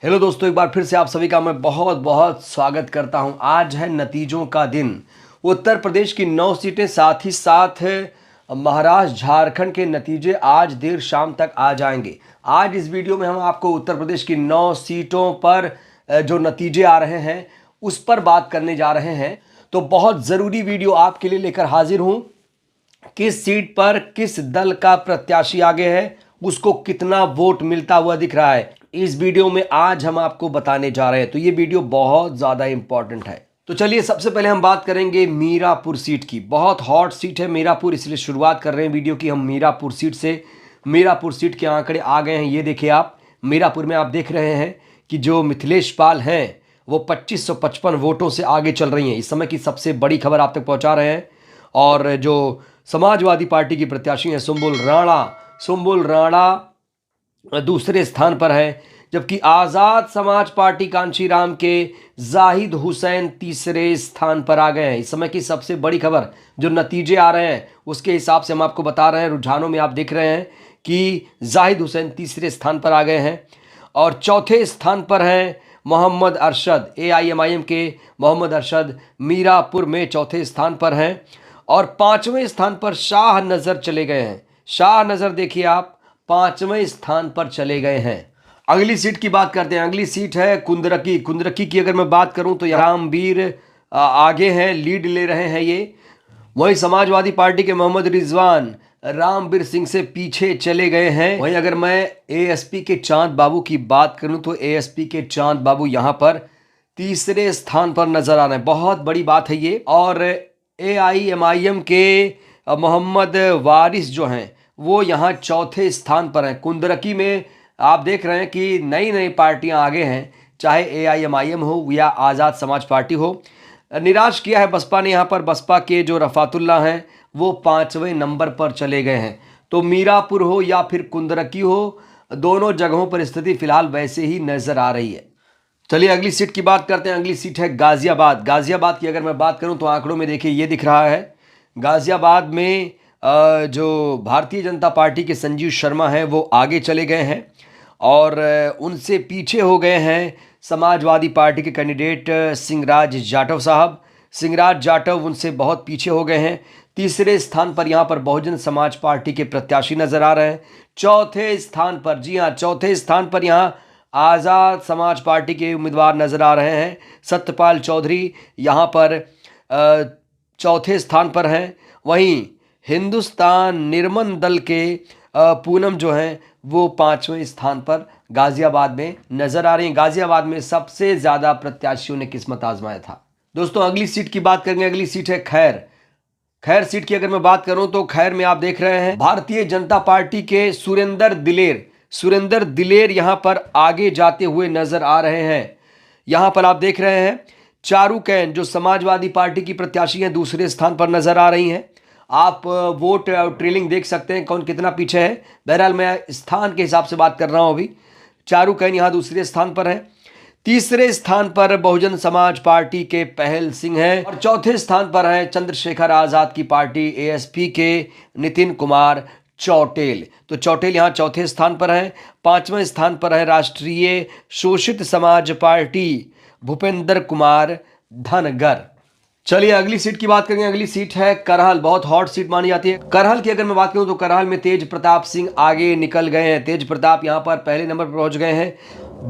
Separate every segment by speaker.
Speaker 1: Hello दोस्तों, एक बार फिर से आप सभी का मैं बहुत बहुत स्वागत करता हूं। आज है नतीजों का दिन। उत्तर प्रदेश की 9 सीटें, साथ ही साथ महाराष्ट्र झारखंड के नतीजे आज देर शाम तक आ जाएंगे। आज इस वीडियो में हम आपको उत्तर प्रदेश की 9 सीटों पर जो नतीजे आ रहे हैं उस पर बात करने जा रहे हैं। तो बहुत ज़रूरी वीडियो आपके लिए लेकर हाजिर हूं। किस सीट पर किस दल का प्रत्याशी आगे है, उसको कितना वोट मिलता हुआ दिख रहा है, इस वीडियो में आज हम आपको बताने जा रहे हैं। तो ये वीडियो बहुत ज़्यादा इंपॉर्टेंट है। तो चलिए सबसे पहले हम बात करेंगे मीरापुर सीट की। बहुत हॉट सीट है मीरापुर, इसलिए शुरुआत कर रहे हैं वीडियो की हम मीरापुर सीट से। मीरापुर सीट के आंकड़े आ गए हैं, ये देखिए आप। मीरापुर में आप देख रहे हैं कि जो मिथिलेश पाल हैं वो 2555 वोटों से आगे चल रही हैं। इस समय की सबसे बड़ी खबर आप तक पहुंचा रहे हैं। और जो समाजवादी पार्टी की प्रत्याशी हैं सुम्बुल राणा दूसरे स्थान पर है, जबकि आज़ाद समाज पार्टी कांशीराम के जाहिद हुसैन तीसरे स्थान पर आ गए हैं। इस समय की सबसे बड़ी खबर, जो नतीजे आ रहे हैं उसके हिसाब से हम आपको बता रहे हैं। रुझानों में आप देख रहे हैं कि जाहिद हुसैन तीसरे स्थान पर आ गए हैं और चौथे स्थान पर हैं मोहम्मद अरशद। AIMIM के मोहम्मद अरशद मीरापुर में चौथे स्थान पर हैं और पांचवें स्थान पर शाह नज़र चले गए हैं। शाह नज़र देखिए आप, पांचवें स्थान पर चले गए हैं। अगली सीट की बात करते हैं। अगली सीट है कुंदरकी की अगर मैं बात करूं तो रामवीर आगे हैं, लीड ले रहे हैं ये। वहीं समाजवादी पार्टी के मोहम्मद रिजवान रामवीर सिंह से पीछे चले गए हैं। वहीं अगर मैं ASP के चांद बाबू की बात करूं तो ASP के चांद बाबू यहां पर तीसरे स्थान पर नजर आ रहे हैं। बहुत बड़ी बात है ये। और AIMIM के मोहम्मद वारिस जो हैं वो यहाँ चौथे स्थान पर हैं। कुंदरकी में आप देख रहे हैं कि नई नई पार्टियां आगे हैं, चाहे AIMIM हो या आज़ाद समाज पार्टी हो। निराश किया है बसपा ने यहाँ पर। बसपा के जो रफ़ातुल्ला हैं वो 5वें नंबर पर चले गए हैं। तो मीरापुर हो या फिर कुंदरकी हो, दोनों जगहों पर स्थिति फिलहाल वैसे ही नज़र आ रही है। चलिए अगली सीट की बात करते हैं। अगली सीट है गाज़ियाबाद की अगर मैं बात करूं तो आंकड़ों में देखिए ये दिख रहा है। गाज़ियाबाद में जो भारतीय जनता पार्टी के संजीव शर्मा हैं वो आगे चले गए हैं और उनसे पीछे हो गए हैं समाजवादी पार्टी के कैंडिडेट सिंहराज जाटव साहब। सिंहराज जाटव उनसे बहुत पीछे हो गए हैं। तीसरे स्थान पर यहाँ पर बहुजन समाज पार्टी के प्रत्याशी नजर आ रहे हैं। चौथे स्थान पर, जी हाँ, चौथे स्थान पर यहाँ आज़ाद समाज पार्टी के उम्मीदवार नजर आ रहे हैं। सत्यपाल चौधरी यहाँ पर चौथे स्थान पर हैं। वहीं हिंदुस्तान निर्मन दल के पूनम जो हैं वो 5वें स्थान पर गाज़ियाबाद में नजर आ रही हैं। गाज़ियाबाद में सबसे ज़्यादा प्रत्याशियों ने किस्मत आजमाया था। दोस्तों अगली सीट की बात करेंगे। अगली सीट है खैर सीट की अगर मैं बात करूं तो खैर में आप देख रहे हैं भारतीय जनता पार्टी के सुरेंद्र दिलेर यहां पर आगे जाते हुए नजर आ रहे हैं। यहां पर आप देख रहे हैं चारू कैन जो समाजवादी पार्टी की प्रत्याशी हैं दूसरे स्थान पर नजर आ रही हैं। आप वोट ट्रेलिंग देख सकते हैं कौन कितना पीछे है। बहरहाल मैं स्थान के हिसाब से बात कर रहा हूं अभी। चारू कैन यहाँ दूसरे स्थान पर है। तीसरे स्थान पर बहुजन समाज पार्टी के पहल सिंह हैं और चौथे स्थान पर है चंद्रशेखर आजाद की पार्टी ASP के नितिन कुमार चौटेल। तो चौटेल यहाँ चौथे स्थान पर है। 5वें स्थान पर है राष्ट्रीय शोषित समाज पार्टी भूपेंद्र कुमार धनगर। चलिए अगली सीट की बात करेंगे। अगली सीट है करहल। बहुत हॉट सीट मानी जाती है। करहल की अगर मैं बात करूं तो करहल में तेज प्रताप सिंह आगे निकल गए हैं। तेज प्रताप यहां पर पहले नंबर पर पहुंच गए हैं।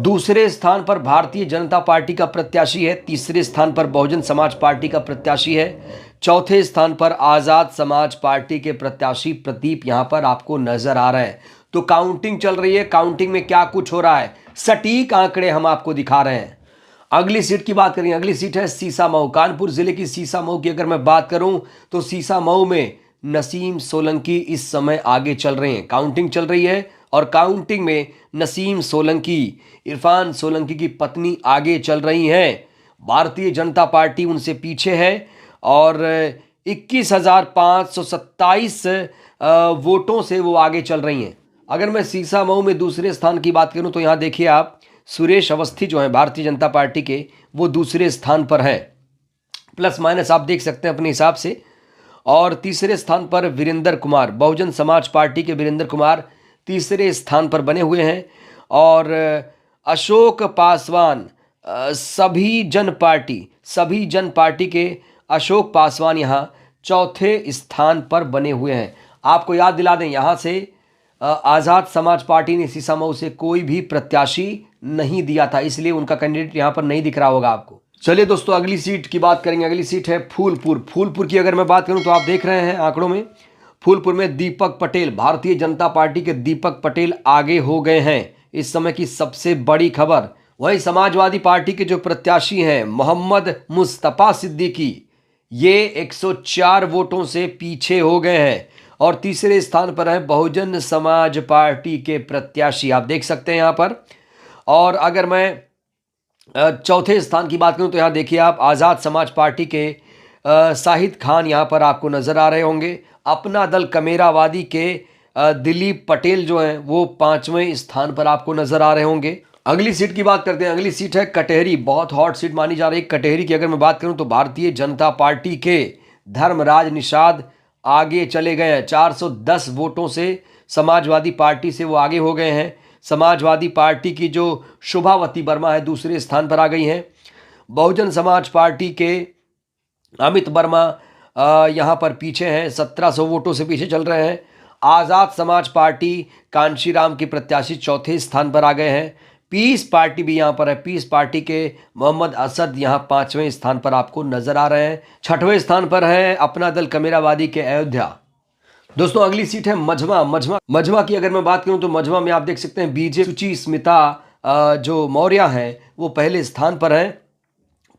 Speaker 1: दूसरे स्थान पर भारतीय जनता पार्टी का प्रत्याशी है। तीसरे स्थान पर बहुजन समाज पार्टी का प्रत्याशी है। चौथे स्थान पर आज़ाद समाज पार्टी के प्रत्याशी प्रदीप यहां पर आपको नजर आ रहे हैं। तो काउंटिंग चल रही है। काउंटिंग में क्या कुछ हो रहा है, सटीक आंकड़े हम आपको दिखा रहे हैं। अगली सीट की बात करेंगे। अगली सीट है सीसामऊ। कानपुर जिले की सीसामऊ की अगर मैं बात करूं तो सीसामऊ में नसीम सोलंकी इस समय आगे चल रहे हैं। काउंटिंग चल रही है और काउंटिंग में नसीम सोलंकी, इरफान सोलंकी की पत्नी आगे चल रही हैं। भारतीय जनता पार्टी उनसे पीछे है और 21,527 वोटों से वो आगे चल रही हैं। अगर मैं सीसामऊ में दूसरे स्थान की बात करूं तो यहाँ देखिए आप, सुरेश अवस्थी जो हैं भारतीय जनता पार्टी के वो दूसरे स्थान पर हैं। प्लस माइनस आप देख सकते हैं अपने हिसाब से। और तीसरे स्थान पर वीरेंद्र कुमार, बहुजन समाज पार्टी के वीरेंद्र कुमार तीसरे स्थान पर बने हुए हैं। और अशोक पासवान, सभी जन पार्टी के अशोक पासवान यहाँ चौथे स्थान पर बने हुए हैं। आपको याद दिला दें, यहाँ से आज़ाद समाज पार्टी ने इसी समय उसे कोई भी प्रत्याशी नहीं दिया था, इसलिए उनका कैंडिडेट यहाँ पर नहीं दिख रहा होगा आपको। चलिए दोस्तों, अगली सीट की बात करेंगे। अगली सीट है फूलपुर। फूलपुर की अगर मैं बात करूं तो आप देख रहे हैं आंकड़ों में, फूलपुर में दीपक पटेल, भारतीय जनता पार्टी के दीपक पटेल आगे हो गए हैं। इस समय की सबसे बड़ी खबर। वहीं समाजवादी पार्टी के जो प्रत्याशी हैं मोहम्मद मुस्तफ़ा सिद्दीकी, ये 104 वोटों से पीछे हो गए हैं। और तीसरे स्थान पर है बहुजन समाज पार्टी के प्रत्याशी, आप देख सकते हैं यहाँ पर। और अगर मैं चौथे स्थान की बात करूं तो यहाँ देखिए आप, आज़ाद समाज पार्टी के शाहिद खान यहाँ पर आपको नज़र आ रहे होंगे। अपना दल कमेरावादी के दिलीप पटेल जो हैं वो 5वें स्थान पर आपको नज़र आ रहे होंगे। अगली सीट की बात करते हैं। अगली सीट है कटहरी, बहुत हॉट सीट मानी जा रही है कटहरी की। अगर मैं बात करूं तो भारतीय जनता पार्टी के धर्मराज निषाद आगे चले गए हैं। 410 वोटों से समाजवादी पार्टी से वो आगे हो गए हैं। समाजवादी पार्टी की जो शुभावती वर्मा है दूसरे स्थान पर आ गई हैं। बहुजन समाज पार्टी के अमित वर्मा यहाँ पर पीछे हैं, 1700 वोटों से पीछे चल रहे हैं। आज़ाद समाज पार्टी कांशीराम के प्रत्याशी चौथे स्थान पर आ गए हैं। पीस पार्टी भी यहाँ पर है, पीस पार्टी के मोहम्मद असद यहाँ 5वें स्थान पर आपको नजर आ रहे हैं। 6वें स्थान पर है अपना दल कमेरावादी के अयोध्या। दोस्तों अगली सीट है मझवा की अगर मैं बात करूं तो मझवा में आप देख सकते हैं बीजेपी सुची स्मिता जो मौर्य हैं वो पहले स्थान पर हैं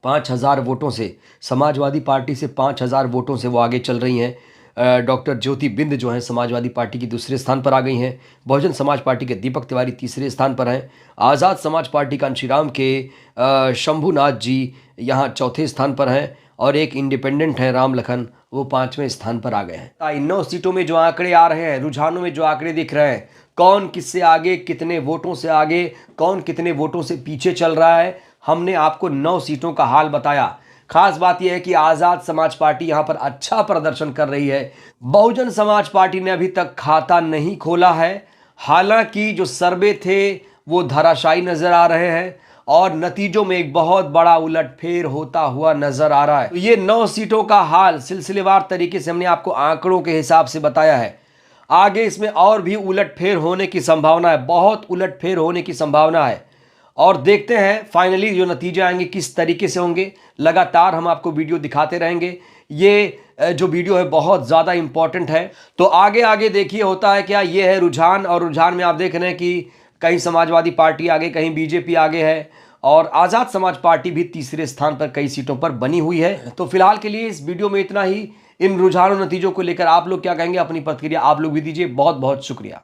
Speaker 1: 5000 वोटों से। समाजवादी पार्टी से 5000 वोटों से वो आगे चल रही हैं। डॉक्टर ज्योति बिंद जो हैं समाजवादी पार्टी की दूसरे स्थान पर आ गई हैं। बहुजन समाज पार्टी के दीपक तिवारी तीसरे स्थान पर हैं। आज़ाद समाज पार्टी कांशीराम के शंभुनाथ जी यहाँ चौथे स्थान पर हैं। और एक इंडिपेंडेंट है राम लखन, वो 5वें स्थान पर आ गए हैं। इन 9 सीटों में जो आंकड़े आ रहे हैं, रुझानों में जो आंकड़े दिख रहे हैं, कौन किससे आगे, कितने वोटों से आगे, कौन कितने वोटों से पीछे चल रहा है, हमने आपको 9 सीटों का हाल बताया। खास बात यह है कि आज़ाद समाज पार्टी यहाँ पर अच्छा प्रदर्शन कर रही है। बहुजन समाज पार्टी ने अभी तक खाता नहीं खोला है। हालांकि जो सर्वे थे वो धराशायी नजर आ रहे हैं और नतीजों में एक बहुत बड़ा उलटफेर होता हुआ नजर आ रहा है। तो ये 9 सीटों का हाल सिलसिलेवार तरीके से हमने आपको आंकड़ों के हिसाब से बताया है। आगे इसमें और भी उलटफेर होने की संभावना है, बहुत उलटफेर होने की संभावना है। और देखते हैं फाइनली जो नतीजे आएंगे किस तरीके से होंगे। लगातार हम आपको वीडियो दिखाते रहेंगे। ये जो वीडियो है बहुत ज़्यादा इंपॉर्टेंट है। तो आगे आगे देखिए होता है क्या। ये है रुझान, और रुझान में आप देख रहे हैं कि कहीं समाजवादी पार्टी आगे, कहीं बीजेपी आगे है और आज़ाद समाज पार्टी भी तीसरे स्थान पर कई सीटों पर बनी हुई है। तो फिलहाल के लिए इस वीडियो में इतना ही। इन रुझानों नतीजों को लेकर आप लोग क्या कहेंगे, अपनी प्रतिक्रिया आप लोग भी दीजिए। बहुत बहुत शुक्रिया।